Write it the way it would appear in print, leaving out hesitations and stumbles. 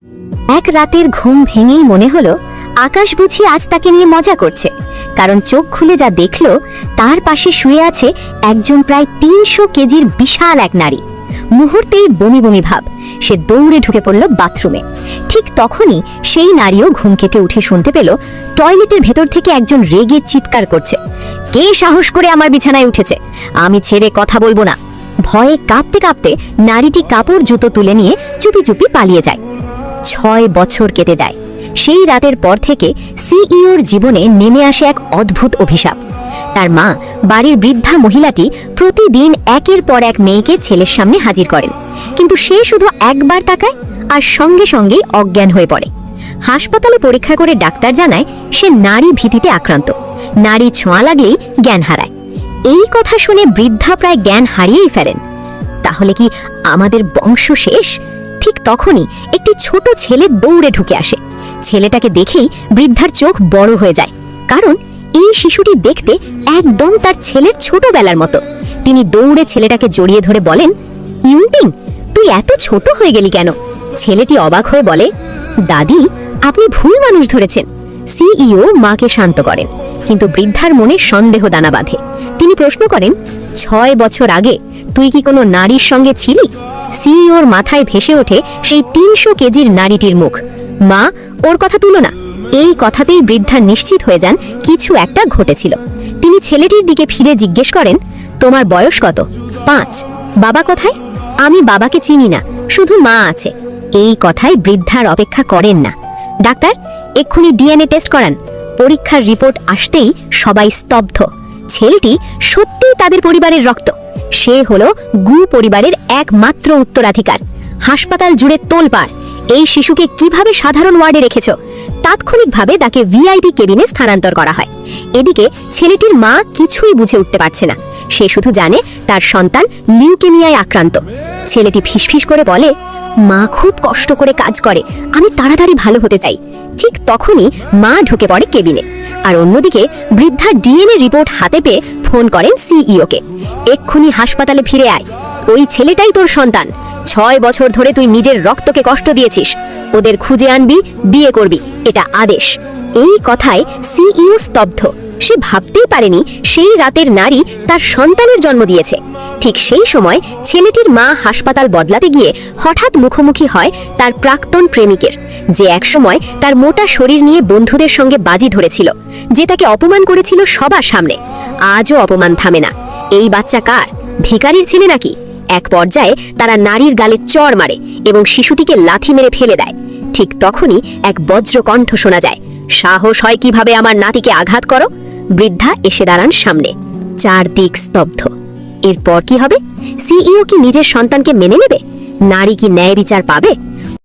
এক রাতের ঘুম ভেঙেই মনে হলো আকাশ বুঝি আজ তাকে নিয়ে মজা করছে, কারণ চোখ খুলে যা দেখল তার পাশে শুয়ে আছে একজন প্রায় ৩০০ কেজির বিশাল এক নারী। মুহূর্তেই বমি বমি ভাব, সে দৌড়ে ঢুকে পড়ল বাথরুমে। ঠিক তখনই সেই নারীও ঘুম থেকে উঠে শুনতে পেল টয়লেটের ভেতর থেকে একজন রেগে চিৎকার করছে, কে সাহস করে আমার বিছানায় উঠেছে, আমি ছেড়ে কথা বলবো না। ভয়ে কাঁপতে কাঁপতে নারীটি কাপড় জুতো তুলে নিয়ে চুপি চুপি পালিয়ে যায়। ৬ বছর কেটে যায়। সেই রাতের পর থেকে সিইওর জীবনে নেমে আসে এক অদ্ভুত অভিশাপ। তার মা, বাড়ির বৃদ্ধা মহিলাটি, প্রতিদিন একের পর এক মেয়েকে ছেলের সামনে হাজির করেন, কিন্তু সে শুধু একবার তাকায় আর সঙ্গে সঙ্গেই অজ্ঞান হয়ে পড়ে। হাসপাতালে পরীক্ষা করে ডাক্তার জানায় সে নারী ভীতিতে আক্রান্ত, নারী ছোঁয়া লাগলেই জ্ঞান হারায়। এই কথা শুনে বৃদ্ধা প্রায় জ্ঞান হারিয়েই ফেলেন। তাহলে কি আমাদের বংশ শেষ? ঠিক তখনই একটি ছোট ছেলে দৌড়ে ঢুকে আসে। ছেলেটাকে দেখেই বৃদ্ধার চোখ বড় হয়ে যায়, কারণ এই শিশুটি দেখতে একদম তার ছেলের ছোটবেলার মতো। তিনি দৌড়ে ছেলেটাকে জড়িয়ে ধরে বলেন, ইউনটিং, তুই এত ছোট হয়ে গেলি কেন? ছেলেটি অবাক হয়ে বলে, দাদি, আপনি ভুল মানুষ ধরেছেন। সিইও মাকে শান্ত করেন, কিন্তু বৃদ্ধার মনে সন্দেহ দানা বাঁধে। তিনি প্রশ্ন করেন, ৬ বছর আগে তুই কি কোনো নারীর সঙ্গে ছিলি? সিইওর মাথায় ভেসে ওঠে সেই ৩০০ কেজির নারীটির মুখ। মা, ওর কথা তুলো না। এই কথাতেই বৃদ্ধা নিশ্চিত হয়ে যান কিছু একটা ঘটেছিল। তিনি ছেলেটির দিকে ফিরে জিজ্ঞেস করেন, তোমার বয়স কত? ৫। বাবা কোথায়? আমি বাবাকে চিনি না, শুধু মা আছে। এই কথায় বৃদ্ধার অপেক্ষা করেন না। ডাক্তার, এক্ষুনি ডিএনএ টেস্ট করান। পরীক্ষার রিপোর্ট আসতেই সবাই স্তব্ধ। ছেলেটি সত্যিই তাদের পরিবারের রক্ত। সে হলো গু পরিবারের একমাত্র উত্তরাধিকার। হাসপাতাল জুড়ে তোলপাড়, এই শিশুকে কিভাবে সাধারণ ওয়ার্ডে রেখেছ? তাৎক্ষণিকভাবে তাকে ভিআইপি কেবিনে স্থানান্তর করা হয়। এদিকে ছেলেটির মা কিছুই বুঝে উঠতে পারছে না। সে শুধু জানে তার সন্তান লিউকেমিয়ায় আক্রান্ত। ছেলেটি ফিসফিস করে বলে, মা খুব কষ্ট করে কাজ করে, আমি তাড়াতাড়ি ভালো হতে চাই। ঠিক তখনই মা ঢুকে পড়ে কেবিনে। আর অন্যদিকে বৃদ্ধা ডিএনএ রিপোর্ট হাতে পেয়ে ফোন করেন সিইওকে, এক্ষুনি হাসপাতালে ফিরে আয়, ওই ছেলেটাই তোর সন্তান। ৬ বছর ধরে তুই নিজের রক্তকে কষ্ট দিয়েছিস, ওদের খুঁজে আনবি, বিয়ে করবি, এটা আদেশ। এই কথায় সিইও স্তব্ধ। সে ভাবতেই পারেনি সেই রাতের নারী তার সন্তানের জন্ম দিয়েছে। ঠিক সেই সময় ছেলেটির মা হাসপাতাল বদলাতে গিয়ে হঠাৎ মুখোমুখি হয় তার প্রাক্তন প্রেমিকের, যে একসময় তার মোটা শরীর নিয়ে বন্ধুদের সঙ্গে বাজি ধরেছিল, যে তাকে অপমান করেছিল সবার সামনে। আজও অপমান থামে না। এই বাচ্চা কার? ভিখারির ছেলে নাকি? এক পর্যায়ে তারা নারীর গালে চড় মারে এবং শিশুটিকে লাথি মেরে ফেলে দেয়। ঠিক তখনই এক বজ্র কণ্ঠ শোনা যায়, সাহস হয় কিভাবে আমার নাতিকে আঘাত করো? বৃদ্ধা এসে দাঁড়ান সামনে। চারদিক স্তব্ধ। এরপর কি হবে? সিইও কি নিজের সন্তানকে মেনে নেবে? নারী কি ন্যায় বিচার পাবে?